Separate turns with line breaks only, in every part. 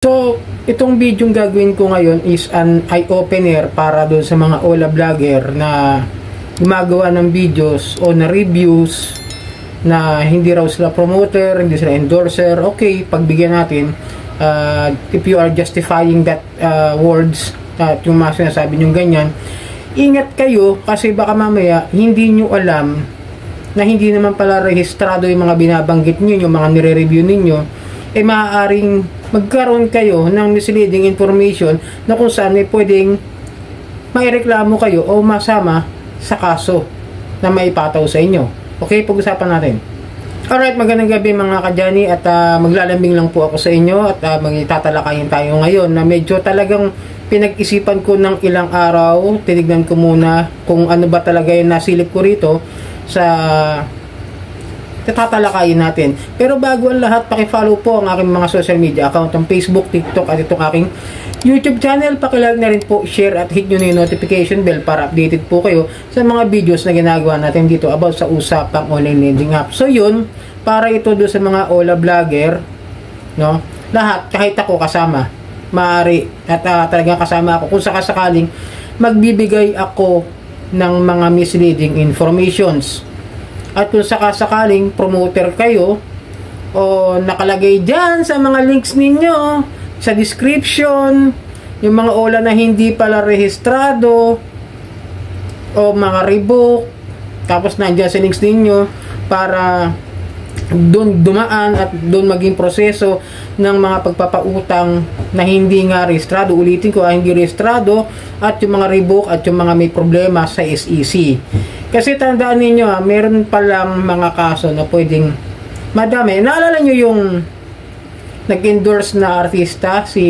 So, itong video gagawin ko ngayon is an eye-opener para doon sa mga OLA vlogger na gumagawa ng videos o na reviews na hindi raw sila promoter, hindi sila endorser. Okay, pagbigyan natin if you are justifying that words at yung mga sinasabi nyo ganyan, ingat kayo kasi baka mamaya hindi nyo alam na hindi naman pala rehistrado yung mga binabanggit nyo, yung mga nire-review ninyo, maaaring magkaroon kayo ng misleading information na kung saan pwedeng maireklamo kayo o masama sa kaso na maipataw sa inyo. Okay, pag-usapan natin. Alright, magandang gabi mga kadyani at maglalambing lang po ako sa inyo at magtatalakayin tayo ngayon na medyo talagang pinag-isipan ko ng ilang araw. Tinignan ko muna kung ano ba talaga yung nasilip ko rito sa tatalakayin natin. Pero bago ang lahat, paki-follow po ang aking mga social media account, ang Facebook, TikTok at itong aking YouTube channel. Paki-like na rin po, share at hit nyo na yung notification bell para updated po kayo sa mga videos na ginagawa natin dito about sa usapang online lending app. So yun, para ito doon sa mga OLA vlogger, no? Lahat, kahit ako kasama, maaari at talagang kasama ako kung sakasakaling magbibigay ako ng mga misleading informations. At kung sakasakaling promoter kayo o nakalagay dyan sa mga links ninyo sa description yung mga OLA na hindi pala rehistrado o mga rebook, tapos nandyan sa links ninyo para doon dumaan at doon maging proseso ng mga pagpapautang na hindi nga rehistrado. Ulitin ko, hindi rehistrado, at yung mga rebook at yung mga may problema sa SEC. Kasi tandaan ninyo, meron palang mga kaso na pwedeng madami. Naalala nyo yung nag-endorse na artista, si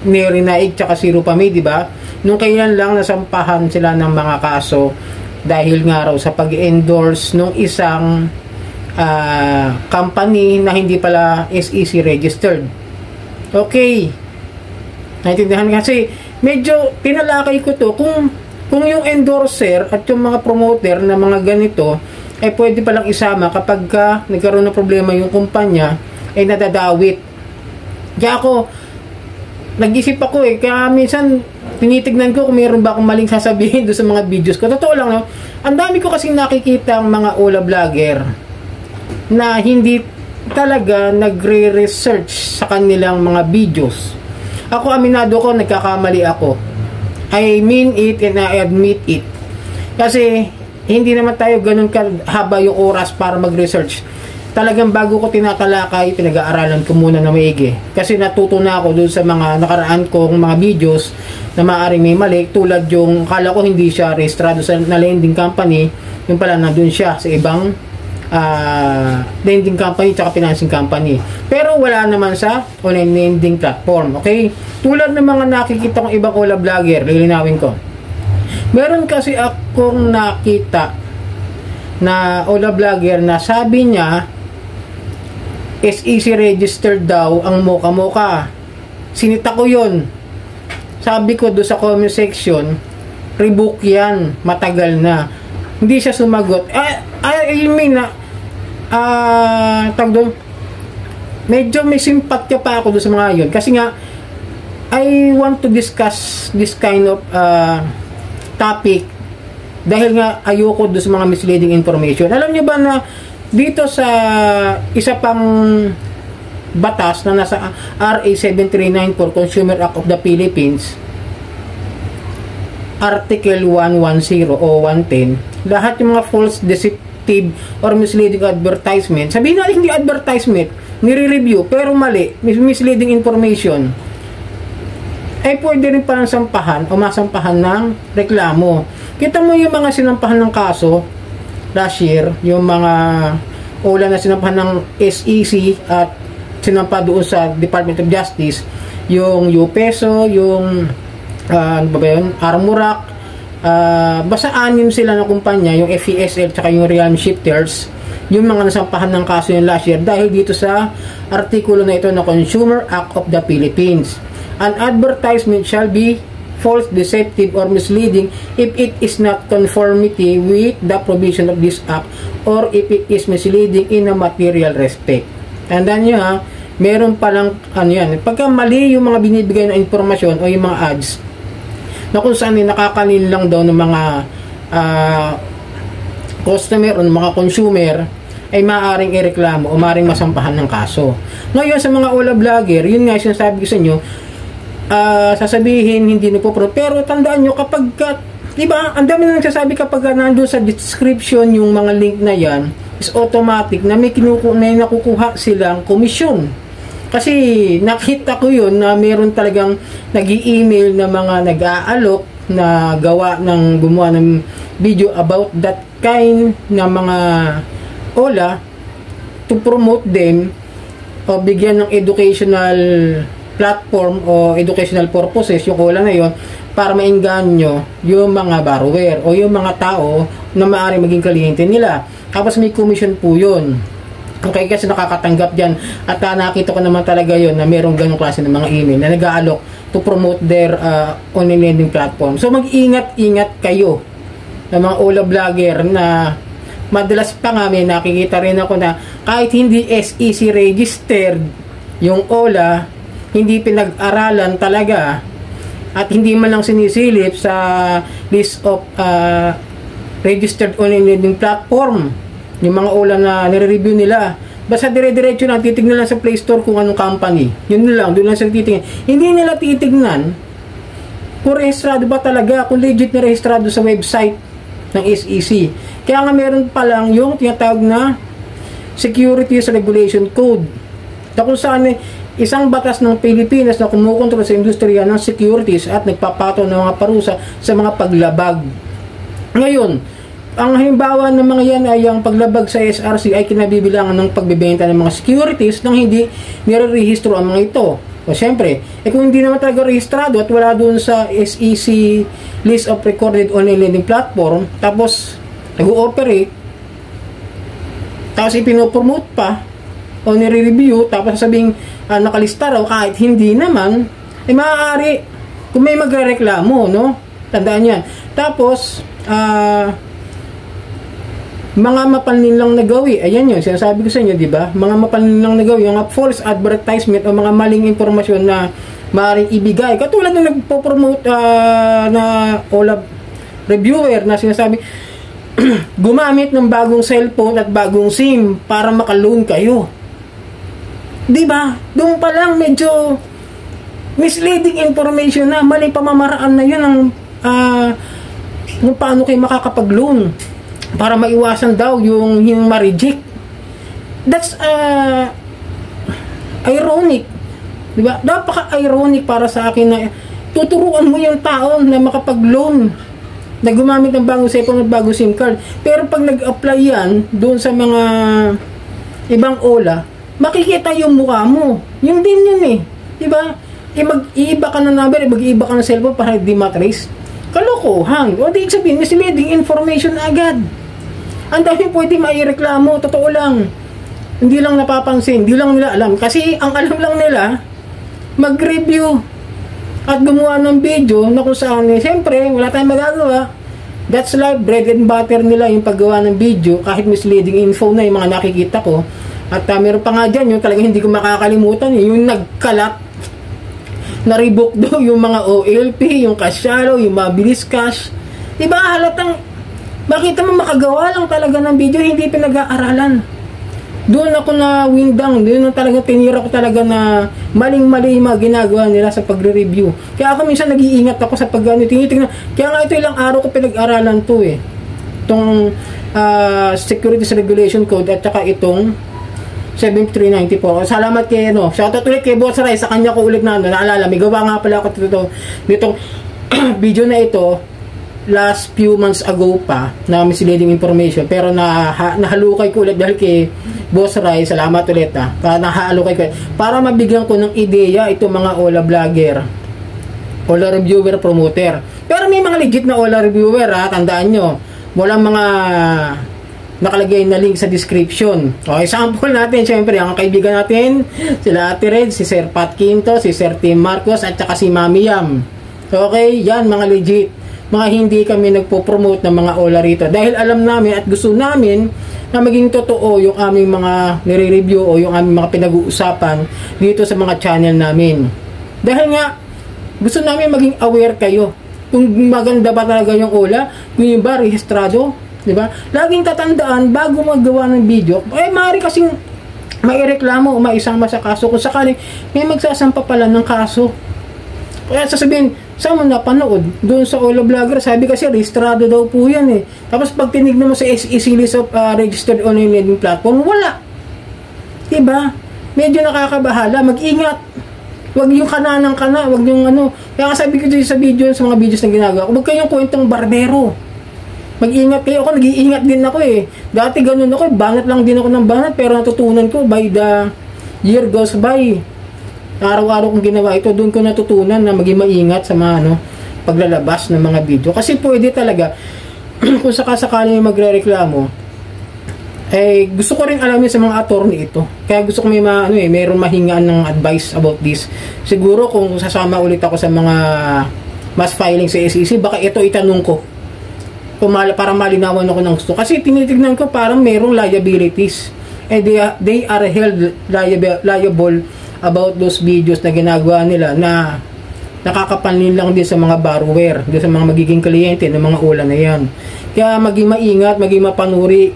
Neri Naig tsaka si Rupami, di ba? Nung kailan lang nasampahan sila ng mga kaso dahil nga raw sa pag-endorse nung isang company na hindi pala SEC registered. Okay. Naintindihan kasi medyo pinalakay ko to kung yung endorser at yung mga promoter na mga ganito ay pwede palang isama kapag nagkaroon ng problema yung kumpanya ay nadadawit. Kaya ako nag-isip ako kaya minsan tinitignan ko kung meron ba akong maling sasabihin doon sa mga videos ko. Totoo lang, no? Ang dami ko kasing nakikita ang mga OLA vlogger na hindi talaga nagre-research sa kanilang mga videos. Ako, aminado ko, nagkakamali ako. I mean it and I admit it. Kasi hindi naman tayo ganun kahaba yung oras para mag-research. Talagang bago ko tinatalakay, pinag-aaralan ko muna na maigi. Kasi natuto na ako dun sa mga nakaraan kong mga videos na maaaring may mali. Tulad yung, kala ko hindi siya rehistrado sa na lending company. Yung pala nandun siya sa ibang lending company tsaka financing company. Pero wala naman sa online lending platform. Okay? Tulad ng mga nakikita kong ibang OLA vlogger, lilinawin ko. Meron kasi akong nakita na OLA vlogger na sabi niya SEC registered daw ang Mocha. Sinita ko yun. Sabi ko doon sa comment section, rebook yan, matagal na. Hindi siya sumagot. I mean na medyo may simpatya pa ako doon sa mga yun. Kasi nga, I want to discuss this kind of topic dahil nga ayoko doon sa mga misleading information. Alam niyo ba na dito sa isa pang batas na nasa RA 7394 Consumer Act of the Philippines, Article 110 o 110, lahat yung mga false, deceptive or misleading advertisement, sabihin natin hindi advertisement, nire-review pero mali, misleading information, ay pwede rin palang sampahan o masampahan ng reklamo. Kita mo yung mga sinampahan ng kaso last year, yung mga OLA na sinampahan ng SEC at sinampa doon sa Department of Justice, yung UPESO, yung ano ba yun? Armorac, basta 6 sila ng kumpanya, yung FESL tsaka yung Realm Shifters, yung mga nasampahan ng kaso yung last year dahil dito sa artikulo na ito na Consumer Act of the Philippines. An advertisement shall be false, deceptive, or misleading if it is not conformity with the provision of this act or if it is misleading in a material respect. Tandaan nyo ha, meron palang ano yan, pagka mali yung mga binibigay na informasyon o yung mga ads na kung saan nakakalin lang daw ng mga customer o mga consumer, ay maaaring ireklamo o maaaring masampahan ng kaso. Ngayon sa mga Ola vlogger, yun nga sinasabi ko sa inyo, sasabihin hindi na po, pero tandaan nyo kapag diba, ang dami na nagsasabi kapag nandun sa description yung mga link na yan, is automatic na may nakukuha silang komisyon. Kasi nakita ko yun na meron talagang nag-i-email na mga nag-aalok na gumawa ng video about that kind na mga Ola to promote them o bigyan ng educational platform o educational purposes yung Ola na yon para maengganyo yung mga borrower o yung mga tao na maaari maging kliyente nila. Tapos may commission po yun. Okay, kasi nakakatanggap dyan at nakita ko naman talaga yon na merong ganong klase ng mga email na nag-aalok to promote their online lending platform. So mag-ingat-ingat kayo ng mga Ola vlogger na madalas pa nga may nakikita rin ako na kahit hindi SEC registered yung Ola, hindi pinag-aralan talaga at hindi man lang sinisilip sa list of registered online lending platform yung mga Ola na nire-review nila. Basta dire-diretso lang, titignan lang sa Play Store kung anong company. Yun lang, doon lang sila titignan. Hindi nila titignan kung rehistrado ba talaga, kung legit na rehistrado sa website ng SEC. Kaya nga meron pa lang yung tinatawag na Securities Regulation Code na kung saan isang batas ng Pilipinas na kumukontrol sa industriya ng securities at nagpapato ng mga parusa sa mga paglabag. Ngayon, ang halimbawa ng mga yan ay ang paglabag sa SRC ay kinabibilangan ng pagbebenta ng mga securities nang hindi nire-rehistro ang mga ito. O siyempre, kung hindi naman talaga rehistrado at wala doon sa SEC list of recorded online lending platform, tapos nag-ooperate, tapos ipinopromote pa o nire-review, tapos sabing nakalista raw kahit hindi naman, ay maaari kung may magre-reklamo, no? Tandaan yan. Tapos mga mapanlinlang nagawi, ayan yun, sinasabi ko sa inyo, di ba? Mga mapanlinlang nagawi, yung false advertisement o mga maling impormasyon na maaaring ibigay. Katulad na nagpo-promote na Ola reviewer na sinasabi, gumamit ng bagong cellphone at bagong SIM para maka-loan kayo. Di ba? Doon pa lang medyo misleading information na, mali pamamaraan na yun ng kung paano kayo makakapag-loan para maiwasan daw yung ma-reject. That's ironic. Diba? Napaka-ironic para sa akin na tuturuan mo yung tao na makapag-loan na gumamit ng bagong cellphone at bagong SIM card. Pero pag nag-apply yan doon sa mga ibang Ola, makikita yung mukha mo. Yung din yun eh. Diba? Mag-iiba ka ng number, mag-iiba ka ng cellphone para di matrace. Kalokohan. O di sabihin, misleading information agad. Ang dami pwede maireklamo, totoo lang. Hindi lang napapansin, hindi lang nila alam. Kasi ang alam lang nila, mag-review at gumawa ng video na kung saan, siyempre, wala tayong magagawa. That's life, bread and butter nila yung paggawa ng video, kahit misleading info na yung mga nakikita ko. At meron pa nga dyan, yung talagang hindi ko makakalimutan, yung nagkalat, na-revoke daw yung mga OLP, yung cash shallow, yung mabilis cash. Diba halatang, makita mo makagawa lang talaga ng video, hindi pinag-aaralan. Doon ako na windang, doon na talaga tinira ko talaga na maling-mali yung mga ginagawa nila sa pagre-review. Kaya ako minsan nag-iingat ako sa tinitingnan. Kaya nga ito ilang araw ko pinag-aralan to eh. Itong Securities Regulation Code at saka itong 7394. Salamat kay shoutout ulit kay Boss Rai, sa kanya ko ulit na naalala. May gawa nga pala ako nitong video na ito last few months ago pa na misleading information, pero nahalukay ko ulit dahil kay Boss Rai. Salamat ulit nahalukay ko para mabigyan ko ng ideya itong mga Ola vlogger, Ola reviewer, promoter. Pero may mga legit na Ola reviewer tandaan nyo, walang mga nakalagay na link sa description. Okay, sample natin syempre ang kaibigan natin, sila Ate Red, si Sir Pat Quinto, si Sir Tim Marcos at saka si Mami Yam. Okay, yan mga legit. Mga hindi kami nagpo-promote ng mga Ola rito dahil alam namin at gusto namin na maging totoo yung aming mga nire-review o yung aming mga pinag-uusapan dito sa mga channel namin. Dahil nga, gusto namin maging aware kayo kung maganda ba talaga yung ula, kung yung ba rehistrado, di ba? Laging tatandaan bago magawa ng video, maaari kasing maireklamo o maisama sa kaso kung sakaling may magsasampa pala ng kaso. Kaya sasabihin, saan mo napanood? Doon sa Ola Vlogger, sabi kasi rehistrado daw po yan eh. Tapos pag tinignan mo sa SEC list of registered online lending platform, wala. Diba? Medyo nakakabahala. Mag-ingat. Huwag yung kananang kana. Huwag yung ano. Kaya sabi ko sa video, sa mga videos na ginagawa ko, huwag kayong kwentong barbero. Mag-ingat kayo. Ako, nag-iingat din ako eh. Dati ganun ako, banat lang din ako ng banat, pero natutunan ko by the year goes by. Araw-araw kong ginawa ito, doon ko natutunan na maging maingat sa mga paglalabas ng mga video. Kasi pwede talaga, kung sakasakali magre-reklamo, gusto ko rin alamin sa mga attorney ito. Kaya gusto ko mayroong mahingaan ng advice about this. Siguro kung sasama ulit ako sa mga mass filing sa SEC, baka ito itanong ko. Para malinawan ako ng gusto. Kasi tinitignan ko parang mayroong liabilities. They are held liable about those videos na ginagawa nila na nakakapanlin lang din sa mga borrower, din sa mga magiging kliyente ng mga ula na yan. Kaya maging maingat, maging mapanuri.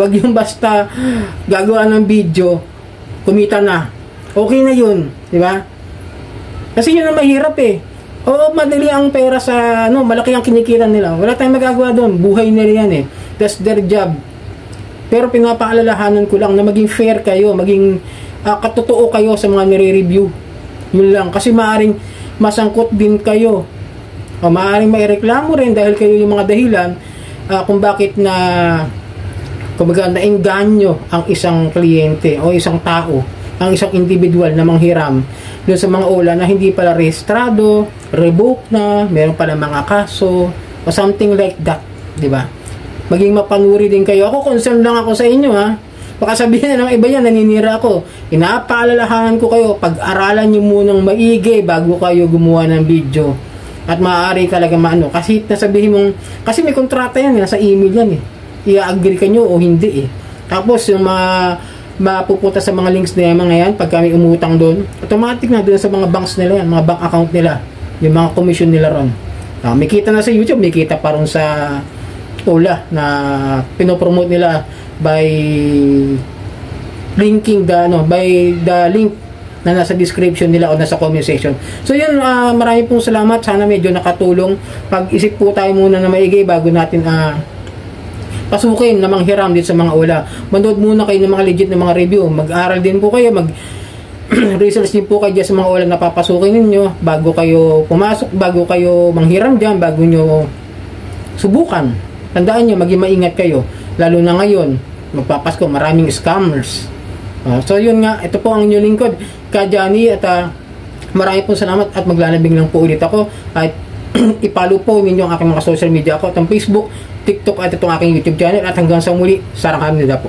Wag yung basta gagawa ng video, kumita na. Okay na yun, di ba? Kasi yun ang mahirap eh. Oo, madali ang pera sa, malaki ang kinikita nila. Wala tayong magagawa doon. Buhay nila yan eh. That's their job. Pero pinapaalalahanan ko lang na maging fair kayo, maging katotoo kayo sa mga nire-review. Yun lang. Kasi maaring masangkot din kayo. O maaring maireklamo rin dahil kayo yung mga dahilan kung bakit naengganyo ang isang kliyente o isang tao, ang isang individual na manghiram doon sa mga ula na hindi pala rehistrado, revoke na, meron pala mga kaso, o something like that. Diba? Maging mapanuri din kayo. Ako, concern lang ako sa inyo ha. Baka sabihin na ng iba yan, naninira ako. Inapaalalahanan ko kayo, pag-aralan nyo munang maigi bago kayo gumawa ng video. At maaari talaga kasi nasabihin mong, kasi may kontrata yan, nasa email yan eh. I-agree ka nyo o hindi eh. Tapos yung mapupunta sa mga links na mga yan, pag kami umutang doon, automatic na doon sa mga banks nila yan, mga bank account nila, yung mga commission nila ron. May kita na sa YouTube, may kita pa ron sa Ola na pinopromote nila by linking by the link na nasa description nila o nasa comment section. So yun, marami pong salamat. Sana medyo nakatulong. Pag-isip po tayo muna na maigi bago natin pasukin na manghiram din sa mga ula. Manood muna kayo ng mga legit na mga review. Mag-aral din po kayo, research din po kayo sa mga ula na papasukin ninyo bago kayo pumasok, bago kayo manghiram dyan, bago nyo subukan. Tandaan nyo, maging maingat kayo. Lalo na ngayon, magpapasko, maraming scammers. So yun nga, ito po ang inyong lingkod, Ka Johnny, at marami pong salamat at maglalabing lang po ulit ako. At ipalo po ninyo ang aking mga social media account, ang Facebook, TikTok at itong aking YouTube channel. At hanggang sa muli, sarang kami nila po.